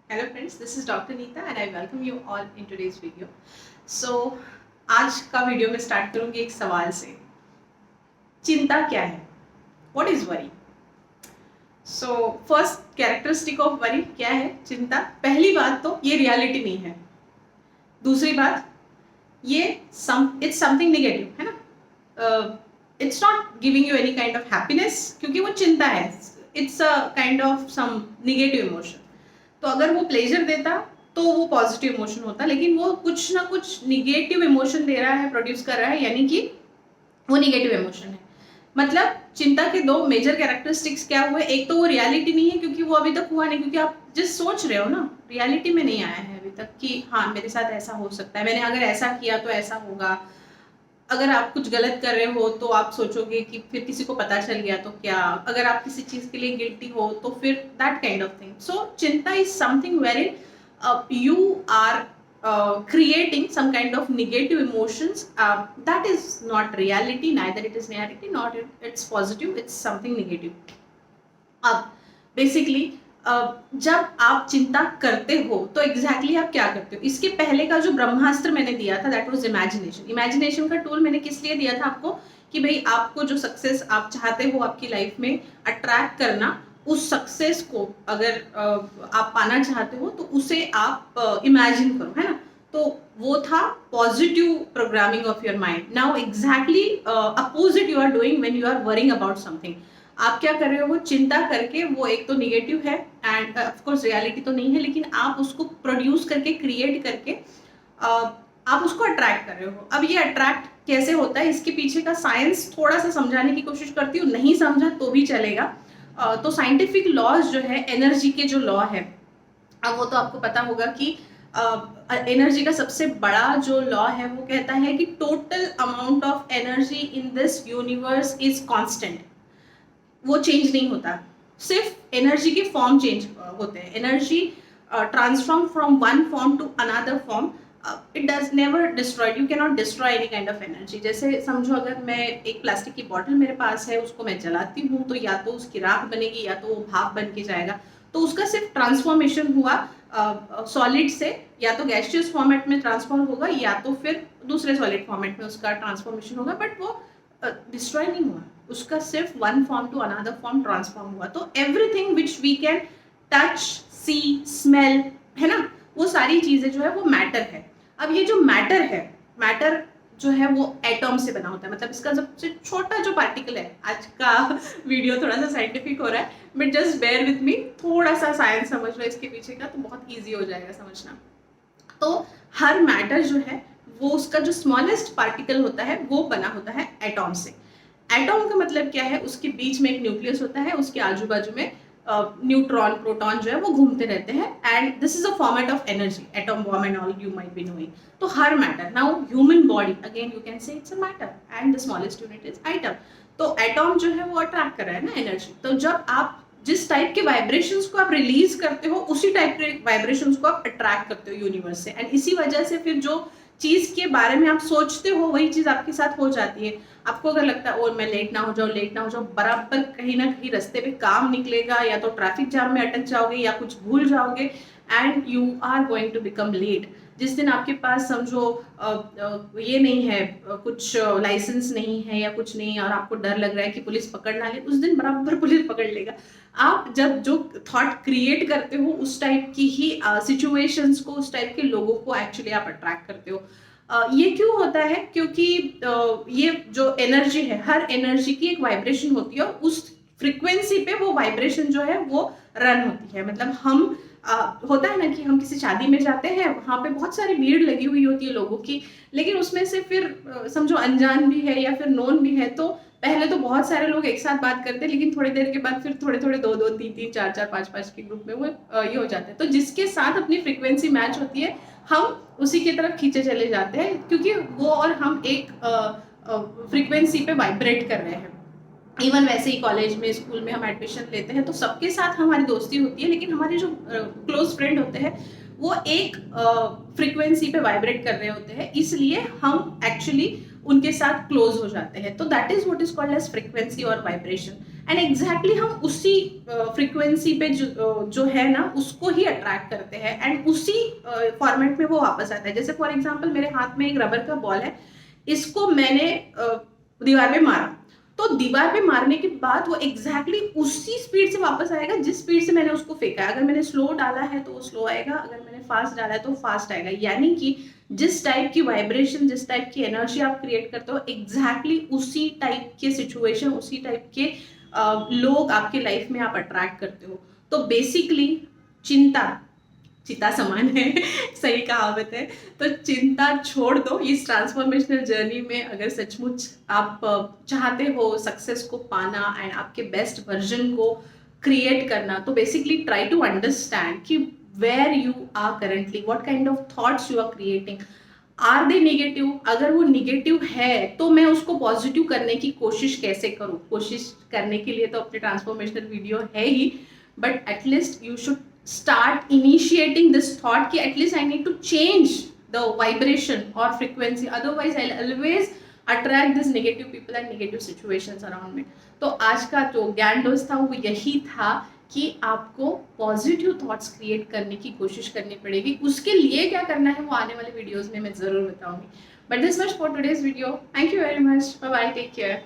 Hello friends, this is Dr. Neeta and I welcome you all in today's video. So आज का video में start करूंगी एक सवाल से। चिंता क्या है? What is worry? So first characteristic of worry क्या है? चिंता। पहली बात तो ये रियलिटी नहीं है। दूसरी बात ये it's something negative है ना? It's not giving you any kind of happiness क्योंकि वो चिंता है। It's a kind of some negative emotion. तो अगर वो प्लेजर देता तो वो पॉजिटिव इमोशन होता, लेकिन वो कुछ ना कुछ निगेटिव इमोशन दे रहा है, प्रोड्यूस कर रहा है, यानी कि वो निगेटिव इमोशन है। मतलब चिंता के दो मेजर कैरेक्टरिस्टिक्स क्या हुए? एक तो वो रियलिटी नहीं है क्योंकि वो अभी तक हुआ नहीं, क्योंकि आप जिस सोच रहे हो ना, रियलिटी में नहीं आया है अभी तक कि हाँ मेरे साथ ऐसा हो सकता है, मैंने अगर ऐसा किया तो ऐसा होगा। अगर आप कुछ गलत कर रहे हो तो आप सोचोगे कि फिर किसी को पता चल गया तो क्या, अगर आप किसी चीज के लिए गिल्टी हो तो फिर दैट काइंड ऑफ थिंग। सो चिंता is something very you are creating some kind of negative emotions that is not reality, neither it is reality, not it's positive, it's something negative. अब बेसिकली जब आप चिंता करते हो तो एग्जैक्टली आप क्या करते हो? इसके पहले का जो ब्रह्मास्त्र मैंने दिया था दैट वाज इमेजिनेशन। इमेजिनेशन का टूल मैंने किस लिए दिया था आपको? कि भाई आपको जो सक्सेस आप चाहते हो आपकी लाइफ में अट्रैक्ट करना, उस सक्सेस को अगर आप पाना चाहते हो तो उसे आप इमेजिन करो, है ना? तो वो था positive programming of your mind. Now exactly opposite you are doing when you are worrying about something. आप क्या कर रहे हो? वो चिंता करके, वो एक तो निगेटिव है एंड ऑफ कोर्स रियलिटी तो नहीं है, लेकिन आप उसको प्रोड्यूस करके, क्रिएट करके आप उसको अट्रैक्ट कर रहे हो। अब ये अट्रैक्ट कैसे होता है, इसके पीछे का साइंस थोड़ा सा समझाने की कोशिश करती हूँ, नहीं समझा तो भी चलेगा। तो साइंटिफिक लॉज जो है, एनर्जी के जो लॉ है, अब वो तो आपको पता होगा कि एनर्जी का सबसे बड़ा जो लॉ है वो कहता है कि total amount of energy in this universe is constant. वो चेंज नहीं होता, सिर्फ एनर्जी के फॉर्म चेंज होते हैं। Energy transform from one form to another form, it does never destroy, you can not destroy any kind of energy. जैसे समझो अगर मैं एक प्लास्टिक की बॉटल मेरे पास है, उसको मैं जलाती हूँ तो या तो उसकी राख बनेगी या तो वो भाप बन के जाएगा। तो उसका सिर्फ ट्रांसफॉर्मेशन हुआ सॉलिड से, या तो गैसियस फॉर्मेट में ट्रांसफॉर्म होगा या तो फिर दूसरे सॉलिड फॉर्मेट में उसका ट्रांसफॉर्मेशन होगा, बट वो डिस्ट्रॉय नहीं हुआ, उसका सिर्फ one form to another form transform हुआ। तो everything which we can touch, see, smell, है ना, वो सारी चीजें जो है वो मैटर है। अब ये जो मैटर है, मैटर जो है वो एटॉम से बना होता है। मतलब इसका सबसे छोटा जो पार्टिकल है, आज का वीडियो थोड़ा सा साइंटिफिक हो रहा है but just bear with me, थोड़ा सा साइंस समझ लो इसके पीछे का तो बहुत ईजी हो जाएगा समझना। तो हर मैटर जो है वो उसका जो स्मॉलेस्ट पार्टिकल होता है वो बना होता है एटॉम से। एटॉम का मतलब क्या है? उसके बीच में एक न्यूक्लियस होता है, उसके आजू बाजू में न्यूट्रॉन, प्रोटॉन जो है वो घूमते रहते हैं, and this is a format of energy, atom bomb and all you might be knowing. तो हर matter, now human body again you can say it's a matter and the smallest unit is atom. तो atom जो है वो attract कर रहा है ना एनर्जी। तो जब आप जिस टाइप के वाइब्रेशंस को आप रिलीज करते हो, उसी टाइप के वाइब्रेशंस को आप अट्रैक्ट करते हो यूनिवर्स से, एंड इसी वजह से फिर जो चीज के बारे में आप सोचते हो वही चीज आपके साथ हो जाती है। आपको अगर लगता है और मैं लेट ना हो जाऊं, लेट ना हो जाऊं, बराबर कहीं ना कहीं रास्ते पे काम निकलेगा, या तो ट्रैफिक जाम में अटक जाओगे या कुछ भूल जाओगे and you are going to become late. जिस दिन आपके पास समझो ये नहीं है, कुछ लाइसेंस नहीं है या कुछ नहीं, और आपको डर लग रहा है कि पुलिस पकड़ ना ले, उस दिन बराबर पुलिस पकड़ लेगा। आप जब जो थॉट क्रिएट करते हो उस टाइप की ही सिचुएशंस को, उस टाइप के लोगों को एक्चुअली आप अट्रैक्ट करते हो। ये क्यों होता है? क्योंकि ये जो एनर्जी है, हर एनर्जी की एक वाइब्रेशन होती है, उस फ्रीक्वेंसी पे वो वाइब्रेशन जो है वो रन होती है। मतलब हम होता है ना कि हम किसी शादी में जाते हैं, वहां पे बहुत सारी भीड़ लगी हुई होती है लोगों की, लेकिन उसमें से फिर समझो अनजान भी है या फिर नोन भी है, तो पहले तो बहुत सारे लोग एक साथ बात करते हैं, लेकिन थोड़ी देर के बाद फिर थोड़े थोड़े, दो दो, तीन तीन, चार चार, पांच पांच के ग्रुप में वो ये हो जाते हैं। तो जिसके साथ अपनी फ्रीक्वेंसी मैच होती है हम उसी की तरफ खींचे चले जाते हैं, क्योंकि वो और हम एक फ्रीक्वेंसी पे वाइब्रेट कर रहे हैं। इवन वैसे ही कॉलेज में, स्कूल में हम एडमिशन लेते हैं तो सबके साथ हमारी दोस्ती होती है, लेकिन हमारे जो क्लोज फ्रेंड होते हैं वो एक फ्रीक्वेंसी पे वाइब्रेट कर रहे होते हैं, इसलिए हम एक्चुअली उनके साथ क्लोज हो जाते हैं। तो that is what is called as frequency और वाइब्रेशन। एंड एग्जैक्टली हम उसी फ्रीक्वेंसी पे जो है ना उसको ही अट्रैक्ट करते हैं एंड उसी फॉर्मेट में वो वापस आता है। जैसे फॉर एग्जांपल मेरे हाथ में एक रबर का बॉल है, इसको मैंने दीवार पे मारा, तो दीवार पे मारने के बाद वो एग्जैक्टली उसी स्पीड से वापस आएगा जिस स्पीड से मैंने उसको फेंका है। अगर मैंने स्लो डाला है तो वो स्लो आएगा, अगर मैंने फास्ट डाला है तो फास्ट आएगा। यानी कि जिस टाइप की वाइब्रेशन, जिस टाइप की एनर्जी आप क्रिएट करते हो, एग्जैक्टली उसी टाइप के सिचुएशन, उसी टाइप के लोग आपके लाइफ में आप अट्रैक्ट करते हो। तो बेसिकली चिंता चिता समान है सही कहावत है। तो चिंता छोड़ दो इस ट्रांसफॉर्मेशनल जर्नी में। अगर सचमुच आप चाहते हो सक्सेस को पाना एंड आपके बेस्ट वर्जन को क्रिएट करना, तो बेसिकली ट्राई टू अंडरस्टैंड कि where you are currently, what kind of thoughts you are creating, are they negative. अगर वो नेगेटिव है तो मैं उसको पॉजिटिव करने की कोशिश कैसे करूँ। कोशिश करने के लिए तो अपने ट्रांसफॉर्मेशनल वीडियो है ही, but at least you should start initiating this thought कि at least I need to change the vibration or frequency, otherwise I'll always attract this negative people and negative situations around me। तो आज का जो ज्ञान dose था वो यही था कि आपको पॉजिटिव थॉट्स क्रिएट करने की कोशिश करनी पड़ेगी। उसके लिए क्या करना है वो आने वाले वीडियोस में मैं ज़रूर बताऊंगी। But this much for today's video. Thank you very much, bye bye, take care.